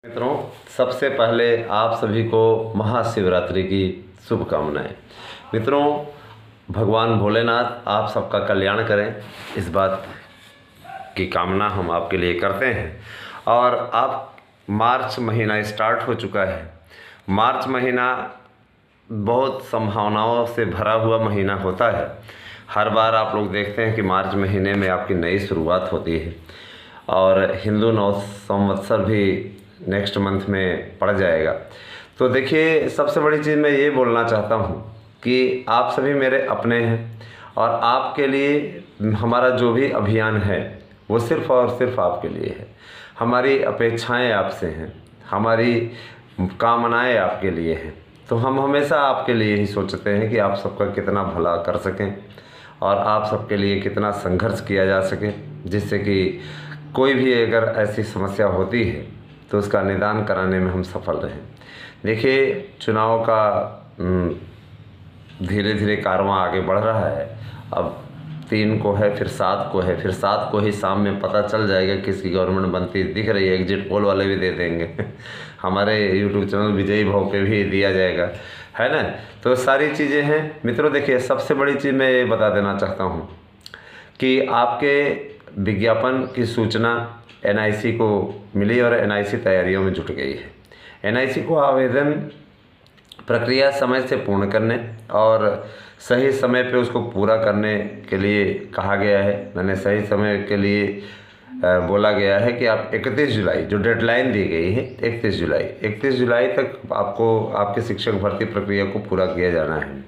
मित्रों, सबसे पहले आप सभी को महाशिवरात्रि की शुभकामनाएं। मित्रों, भगवान भोलेनाथ आप सबका कल्याण करें, इस बात की कामना हम आपके लिए करते हैं। और आप मार्च महीना स्टार्ट हो चुका है। मार्च महीना बहुत संभावनाओं से भरा हुआ महीना होता है। हर बार आप लोग देखते हैं कि मार्च महीने में आपकी नई शुरुआत होती है और हिंदू नव संवत्सर भी नेक्स्ट मंथ में पड़ जाएगा। तो देखिए, सबसे बड़ी चीज़ मैं ये बोलना चाहता हूँ कि आप सभी मेरे अपने हैं और आपके लिए हमारा जो भी अभियान है वो सिर्फ़ और सिर्फ आपके लिए है। हमारी अपेक्षाएं आपसे हैं, हमारी कामनाएं आपके लिए हैं। तो हम हमेशा आपके लिए ही सोचते हैं कि आप सबका कितना भला कर सकें और आप सबके लिए कितना संघर्ष किया जा सके, जिससे कि कोई भी अगर ऐसी समस्या होती है तो उसका निदान कराने में हम सफल रहें। देखिए, चुनाव का धीरे धीरे कारवां आगे बढ़ रहा है। अब 3 को है, फिर 7 को है, फिर 7 को ही शाम में पता चल जाएगा किसकी गवर्नमेंट बनती दिख रही है। एग्जिट पोल वाले भी दे देंगे हमारे यूट्यूब चैनल विजयी भाव पे भी दिया जाएगा, है ना। तो सारी चीज़ें हैं। मित्रों देखिए, सबसे बड़ी चीज़ मैं ये बता देना चाहता हूँ कि आपके विज्ञापन की सूचना एनआईसी को मिली और एनआईसी तैयारियों में जुट गई है। एनआईसी को आवेदन प्रक्रिया समय से पूर्ण करने और सही समय पे उसको पूरा करने के लिए कहा गया है। मैंने सही समय के लिए बोला गया है कि आप 31 जुलाई जो डेडलाइन दी गई है, 31 जुलाई तक आपको आपके शिक्षक भर्ती प्रक्रिया को पूरा किया जाना है।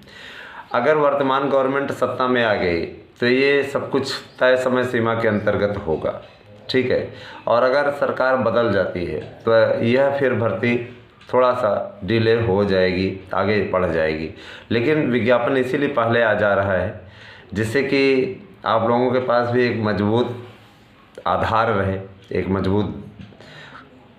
अगर वर्तमान गवर्नमेंट सत्ता में आ गई तो ये सब कुछ तय समय सीमा के अंतर्गत होगा, ठीक है। और अगर सरकार बदल जाती है तो यह फिर भर्ती थोड़ा सा डिले हो जाएगी, आगे बढ़ जाएगी। लेकिन विज्ञापन इसीलिए पहले आ जा रहा है जिससे कि आप लोगों के पास भी एक मजबूत आधार रहे, एक मजबूत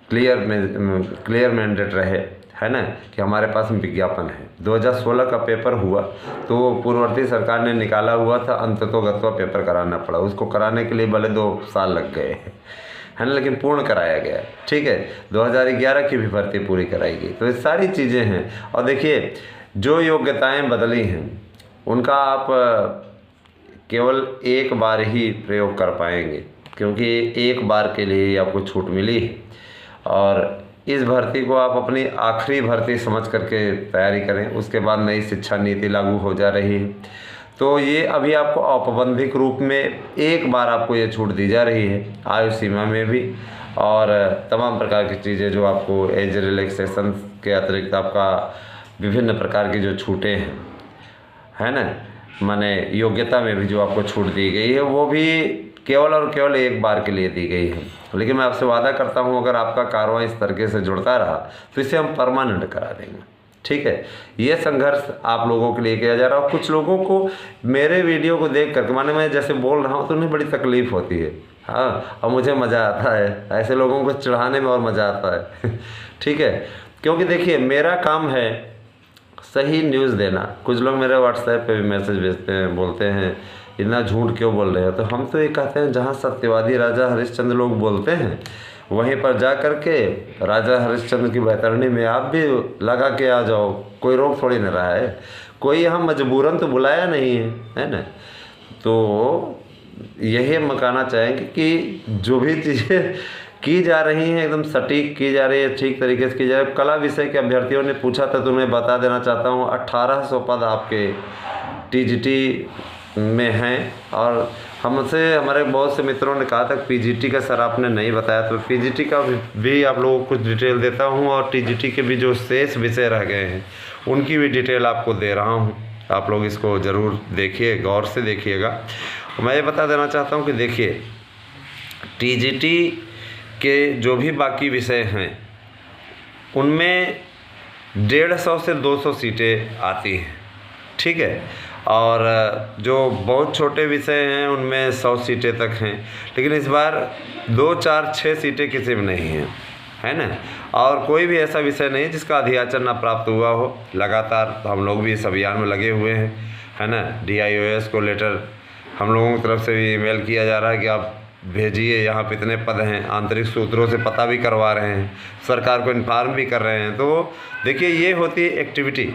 क्लियर मैंडेट रहे, है ना, कि हमारे पास विज्ञापन है। 2016 का पेपर हुआ तो पूर्ववर्ती सरकार ने निकाला हुआ था, अंततोगत्वा पेपर कराना पड़ा। उसको कराने के लिए भले 2 साल लग गए, है ना, लेकिन पूर्ण कराया गया, ठीक है। 2011 की भी भर्ती पूरी कराई गई। तो ये सारी चीज़ें हैं। और देखिए, जो योग्यताएं बदली हैं उनका आप केवल एक बार ही प्रयोग कर पाएंगे, क्योंकि एक बार के लिए आपको छूट मिली है। और इस भर्ती को आप अपनी आखिरी भर्ती समझ करके तैयारी करें। उसके बाद नई शिक्षा नीति लागू हो जा रही है, तो ये अभी आपको औपबंधिक रूप में एक बार आपको ये छूट दी जा रही है, आयु सीमा में भी और तमाम प्रकार की चीज़ें जो आपको एज रिलैक्सेशन के अतिरिक्त आपका विभिन्न प्रकार की जो छूटें हैं, है ना, माने योग्यता में भी जो आपको छूट दी गई है वो भी केवल और केवल एक बार के लिए दी गई है। लेकिन मैं आपसे वादा करता हूँ, अगर आपका कारवां इस तरीके से जुड़ता रहा तो इसे हम परमानेंट करा देंगे, ठीक है। ये संघर्ष आप लोगों के लिए किया जा रहा है। और कुछ लोगों को मेरे वीडियो को देख कर, माने मैं जैसे बोल रहा हूँ तो उन्हें बड़ी तकलीफ़ होती है, हाँ, और मुझे मज़ा आता है ऐसे लोगों को चिढ़ाने में और मज़ा आता है ठीक है। क्योंकि देखिए, मेरा काम है सही न्यूज़ देना। कुछ लोग मेरे व्हाट्सएप पे भी मैसेज भेजते हैं, बोलते हैं इतना झूठ क्यों बोल रहे हो। तो हम तो ये कहते हैं, जहाँ सत्यवादी राजा हरिश्चंद्र लोग बोलते हैं वहीं पर जा कर के राजा हरिश्चंद्र की बैतरणी में आप भी लगा के आ जाओ, कोई रोक थोड़ी न रहा है। कोई यहाँ मजबूरन तो बुलाया नहीं है ना। तो यही हम कहना चाहेंगे कि जो भी चीज़ें की जा रही हैं एकदम सटीक की जा रही है, ठीक तरीके से की जा रही है। कला विषय के अभ्यर्थियों ने पूछा था तो उन्हें बता देना चाहता हूँ, 1800 पद आपके टीजीटी में हैं। और हमसे हमारे बहुत से मित्रों ने कहा था पीजीटी का सर आपने नहीं बताया, तो पीजीटी का भी आप लोगों को कुछ डिटेल देता हूं। और टीजीटी के भी जो शेष विषय रह गए हैं उनकी भी डिटेल आपको दे रहा हूं। आप लोग इसको ज़रूर देखिए, गौर से देखिएगा। मैं ये बता देना चाहता हूं कि देखिए, टीजीटी के जो भी बाकी विषय हैं उनमें 150 से 200 सीटें आती हैं, ठीक है। और जो बहुत छोटे विषय हैं उनमें 100 सीटें तक हैं। लेकिन इस बार 2, 4, 6 सीटें किसी में नहीं हैं, है ना। और कोई भी ऐसा विषय नहीं जिसका अधियाचन ना प्राप्त हुआ हो। लगातार हम लोग भी इस अभियान में लगे हुए हैं, है ना। DIOS को लेटर हम लोगों की तरफ से भी ईमेल किया जा रहा है कि आप भेजिए, यहाँ पे इतने पद हैं, आंतरिक सूत्रों से पता भी करवा रहे हैं, सरकार को इन्फॉर्म भी कर रहे हैं। तो देखिए ये होती है एक्टिविटी,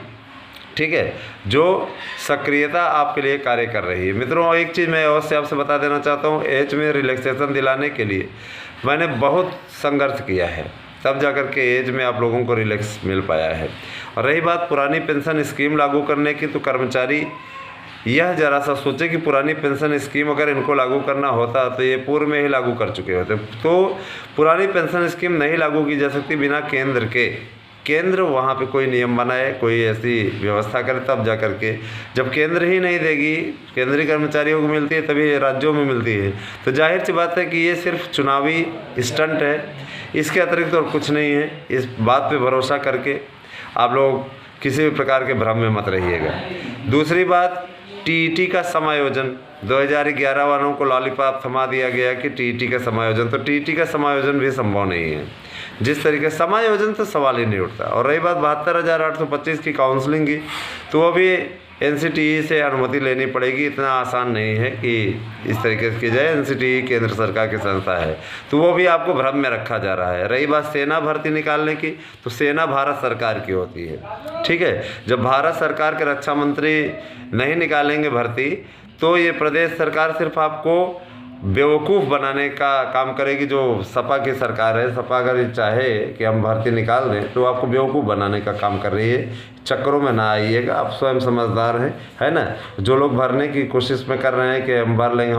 ठीक है, जो सक्रियता आपके लिए कार्य कर रही है। मित्रों एक चीज़ मैं अवश्य आपसे बता देना चाहता हूँ, एज में रिलैक्सेशन दिलाने के लिए मैंने बहुत संघर्ष किया है, तब जाकर के एज में आप लोगों को रिलैक्स मिल पाया है। और रही बात पुरानी पेंशन स्कीम लागू करने की, तो कर्मचारी यह जरा सा सोचे कि पुरानी पेंशन स्कीम अगर इनको लागू करना होता तो ये पूर्व में ही लागू कर चुके होते। तो पुरानी पेंशन स्कीम नहीं लागू की जा सकती बिना केंद्र के। केंद्र वहाँ पे कोई नियम बनाए, कोई ऐसी व्यवस्था करे, तब जा कर के, जब केंद्र ही नहीं देगी, केंद्रीय कर्मचारियों को मिलती है तभी राज्यों में मिलती है। तो जाहिर सी बात है कि ये सिर्फ चुनावी स्टंट है, इसके अतिरिक्त और कुछ नहीं है। इस बात पे भरोसा करके आप लोग किसी भी प्रकार के भ्रम में मत रहिएगा। दूसरी बात, टीईटी का समायोजन 2011 वालों को लॉलीपॉप थमा दिया गया कि टीईटी का समायोजन, तो टीईटी का समायोजन भी संभव नहीं है। जिस तरीके समायोजन तो सवाल ही नहीं उठता। और रही बात 72,825 की काउंसलिंग की, तो वो भी एनसीटीई से अनुमति लेनी पड़ेगी। इतना आसान नहीं है कि इस तरीके से की जाए। एनसीटीई केंद्र सरकार की संस्था है, तो वो भी आपको भ्रम में रखा जा रहा है। रही बात सेना भर्ती निकालने की, तो सेना भारत सरकार की होती है, ठीक है। जब भारत सरकार के रक्षा मंत्री नहीं निकालेंगे भर्ती, तो ये प्रदेश सरकार सिर्फ आपको बेवकूफ़ बनाने का काम करेगी। जो सपा की सरकार है, सपा अगर ये चाहे कि हम भर्ती निकाल दें तो आपको बेवकूफ़ बनाने का काम कर रही है। चक्करों में ना आइएगा, आप स्वयं समझदार हैं, है ना। जो लोग भरने की कोशिश में कर रहे हैं कि हम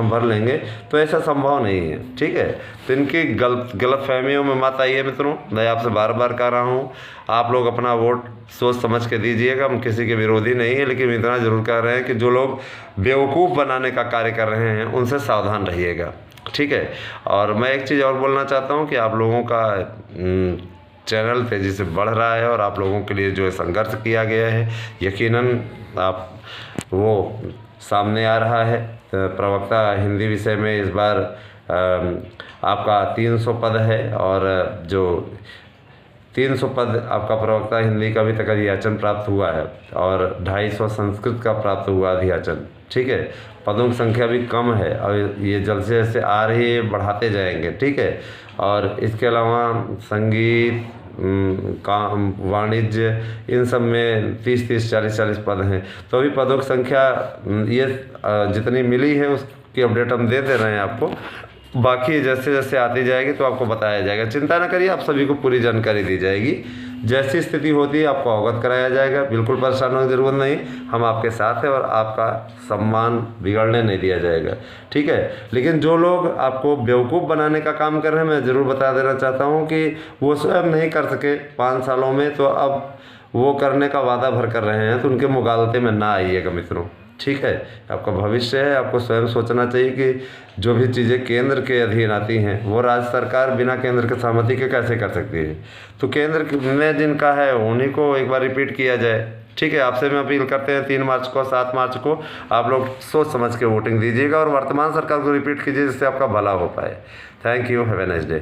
भर लेंगे, तो ऐसा संभव नहीं है, ठीक है। तो इनकी गलत फहमियों में मत आइए मित्रों। मैं आपसे बार बार कह रहा हूँ, आप लोग अपना वोट सोच समझ के दीजिएगा। हम किसी के विरोधी नहीं है, लेकिन इतना ज़रूर कह रहे हैं कि जो लोग बेवकूफ़ बनाने का कार्य कर रहे हैं उनसे सावधान रहिएगा, ठीक है। और मैं एक चीज़ और बोलना चाहता हूँ कि आप लोगों का चैनल तेज़ी से बढ़ रहा है, और आप लोगों के लिए जो संघर्ष किया गया है यकीनन आप वो सामने आ रहा है। प्रवक्ता हिंदी विषय में इस बार आपका 300 पद है, और जो 300 पद आपका प्रवक्ता हिंदी का भी तक अधियाचन प्राप्त हुआ है, और 250 संस्कृत का प्राप्त हुआ अधियाचन, ठीक है। पदों की संख्या भी कम है, और ये जल्द से जैसे आ रही है बढ़ाते जाएंगे, ठीक है। और इसके अलावा संगीत, काम, वाणिज्य, इन सब में 30-30, 40-40 पद हैं। तो अभी पदों की संख्या ये जितनी मिली है उसकी अपडेट हम दे रहे हैं आपको। बाकी जैसे जैसे आती जाएगी तो आपको बताया जाएगा। चिंता न करिए, आप सभी को पूरी जानकारी दी जाएगी। जैसी स्थिति होती है आपको अवगत कराया जाएगा। बिल्कुल परेशान होने की ज़रूरत नहीं, हम आपके साथ हैं और आपका सम्मान बिगड़ने नहीं दिया जाएगा, ठीक है। लेकिन जो लोग आपको बेवकूफ़ बनाने का काम कर रहे हैं, मैं ज़रूर बता देना चाहता हूँ कि वो स्वयं नहीं कर सके 5 सालों में, तो अब वो करने का वादा भर कर रहे हैं, तो उनके मुगालते में ना आइएगा मित्रों, ठीक है। आपका भविष्य है, आपको स्वयं सोचना चाहिए कि जो भी चीज़ें केंद्र के अधीन आती हैं वो राज्य सरकार बिना केंद्र के सहमति के कैसे कर सकती है। तो केंद्र में जिनका है उन्हीं को एक बार रिपीट किया जाए, ठीक है। आपसे मैं अपील करते हैं 3 मार्च को, 7 मार्च को आप लोग सोच समझ के वोटिंग दीजिएगा, और वर्तमान सरकार को रिपीट कीजिए जिससे आपका भला हो पाए। Thank you, have a nice day.